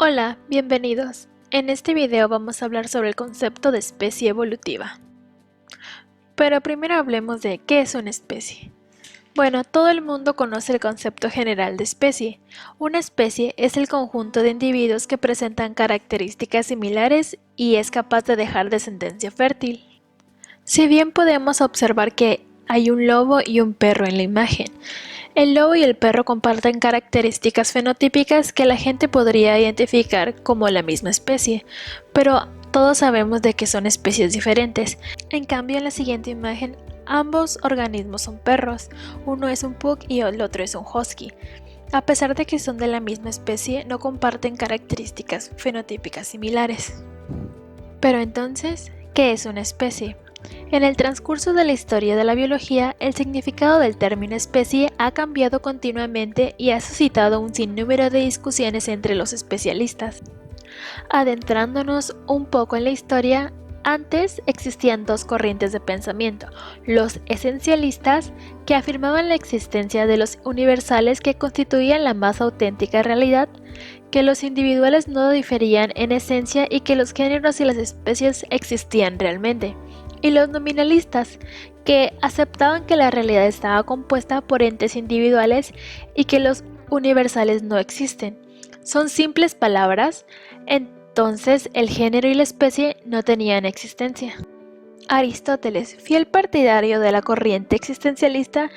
Hola, bienvenidos. En este video vamos a hablar sobre el concepto de especie evolutiva. Pero primero hablemos de qué es una especie. Bueno, todo el mundo conoce el concepto general de especie. Una especie es el conjunto de individuos que presentan características similares y es capaz de dejar descendencia fértil. Si bien podemos observar que hay un lobo y un perro en la imagen, el lobo y el perro comparten características fenotípicas que la gente podría identificar como la misma especie, pero todos sabemos de que son especies diferentes. En cambio, en la siguiente imagen, ambos organismos son perros, uno es un pug y el otro es un husky. A pesar de que son de la misma especie, no comparten características fenotípicas similares. Pero entonces, ¿qué es una especie? En el transcurso de la historia de la biología, el significado del término especie ha cambiado continuamente y ha suscitado un sinnúmero de discusiones entre los especialistas. Adentrándonos un poco en la historia, antes existían dos corrientes de pensamiento: los esencialistas, que afirmaban la existencia de los universales que constituían la más auténtica realidad, que los individuales no diferían en esencia y que los géneros y las especies existían realmente, y los nominalistas, que aceptaban que la realidad estaba compuesta por entes individuales y que los universales no existen. Son simples palabras, entonces el género y la especie no tenían existencia. Aristóteles, fiel partidario de la corriente existencialista,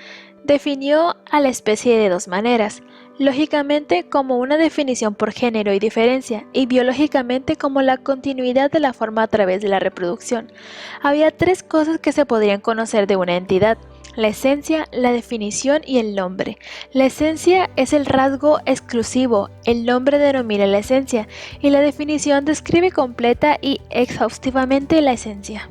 definió a la especie de dos maneras: lógicamente como una definición por género y diferencia, y biológicamente como la continuidad de la forma a través de la reproducción. Había tres cosas que se podrían conocer de una entidad: la esencia, la definición y el nombre. La esencia es el rasgo exclusivo, el nombre denomina la esencia, y la definición describe completa y exhaustivamente la esencia.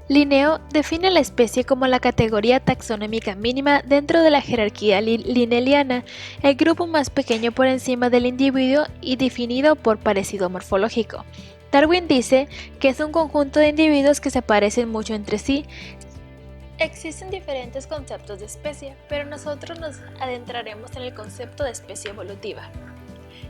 Linneo define la especie como la categoría taxonómica mínima dentro de la jerarquía linneana, el grupo más pequeño por encima del individuo y definido por parecido morfológico. Darwin dice que es un conjunto de individuos que se parecen mucho entre sí. Existen diferentes conceptos de especie, pero nosotros nos adentraremos en el concepto de especie evolutiva.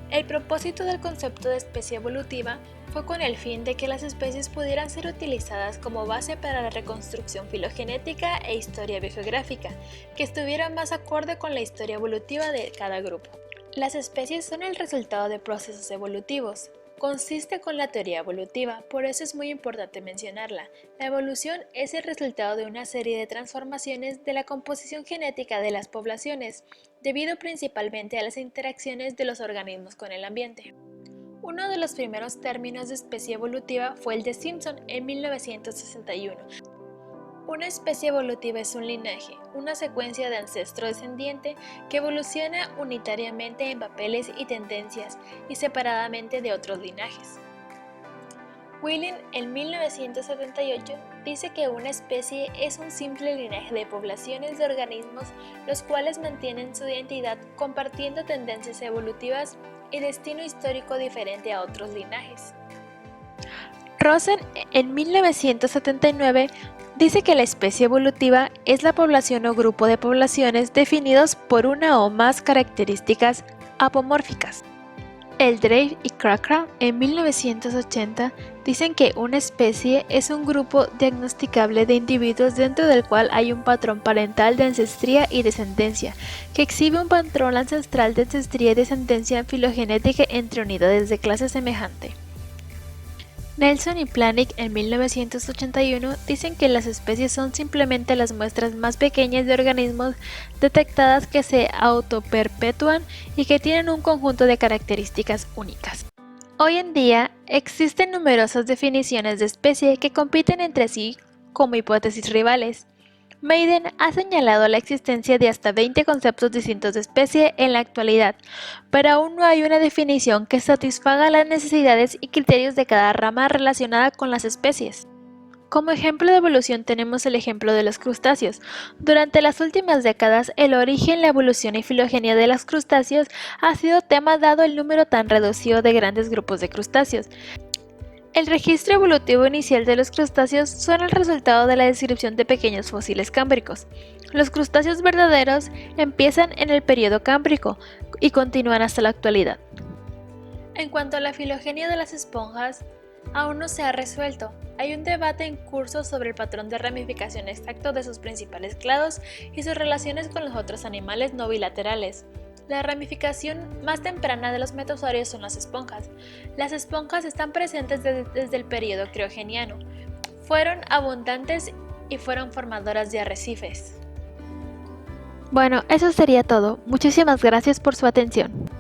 El propósito del concepto de especie evolutiva fue con el fin de que las especies pudieran ser utilizadas como base para la reconstrucción filogenética e historia biogeográfica, que estuviera más acorde con la historia evolutiva de cada grupo. Las especies son el resultado de procesos evolutivos. Consiste con la teoría evolutiva, por eso es muy importante mencionarla. La evolución es el resultado de una serie de transformaciones de la composición genética de las poblaciones, debido principalmente a las interacciones de los organismos con el ambiente. Uno de los primeros términos de especie evolutiva fue el de Simpson en 1961. Una especie evolutiva es un linaje, una secuencia de ancestro-descendiente que evoluciona unitariamente en papeles y tendencias y separadamente de otros linajes. Wheeling en 1978 dice que una especie es un simple linaje de poblaciones de organismos los cuales mantienen su identidad compartiendo tendencias evolutivas y destino histórico diferente a otros linajes. Rosen en 1979 dice que la especie evolutiva es la población o grupo de poblaciones definidos por una o más características apomórficas. Eldredge y Cochrane en 1980 dicen que una especie es un grupo diagnosticable de individuos dentro del cual hay un patrón parental de ancestría y descendencia, que exhibe un patrón ancestral de ancestría y descendencia filogenética entre unidades de clase semejante. Nelson y Planick en 1981 dicen que las especies son simplemente las muestras más pequeñas de organismos detectadas que se autoperpetúan y que tienen un conjunto de características únicas. Hoy en día existen numerosas definiciones de especie que compiten entre sí como hipótesis rivales. Maiden ha señalado la existencia de hasta 20 conceptos distintos de especie en la actualidad, pero aún no hay una definición que satisfaga las necesidades y criterios de cada rama relacionada con las especies. Como ejemplo de evolución tenemos el ejemplo de los crustáceos. Durante las últimas décadas, el origen, la evolución y filogenia de los crustáceos ha sido tema dado el número tan reducido de grandes grupos de crustáceos. El registro evolutivo inicial de los crustáceos son el resultado de la descripción de pequeños fósiles cámbricos. Los crustáceos verdaderos empiezan en el período cámbrico y continúan hasta la actualidad. En cuanto a la filogenia de las esponjas, aún no se ha resuelto. Hay un debate en curso sobre el patrón de ramificación exacto de sus principales clados y sus relaciones con los otros animales no bilaterales. La ramificación más temprana de los metasaurios son las esponjas. Las esponjas están presentes desde el período criogeniano. Fueron abundantes y fueron formadoras de arrecifes. Bueno, eso sería todo. Muchísimas gracias por su atención.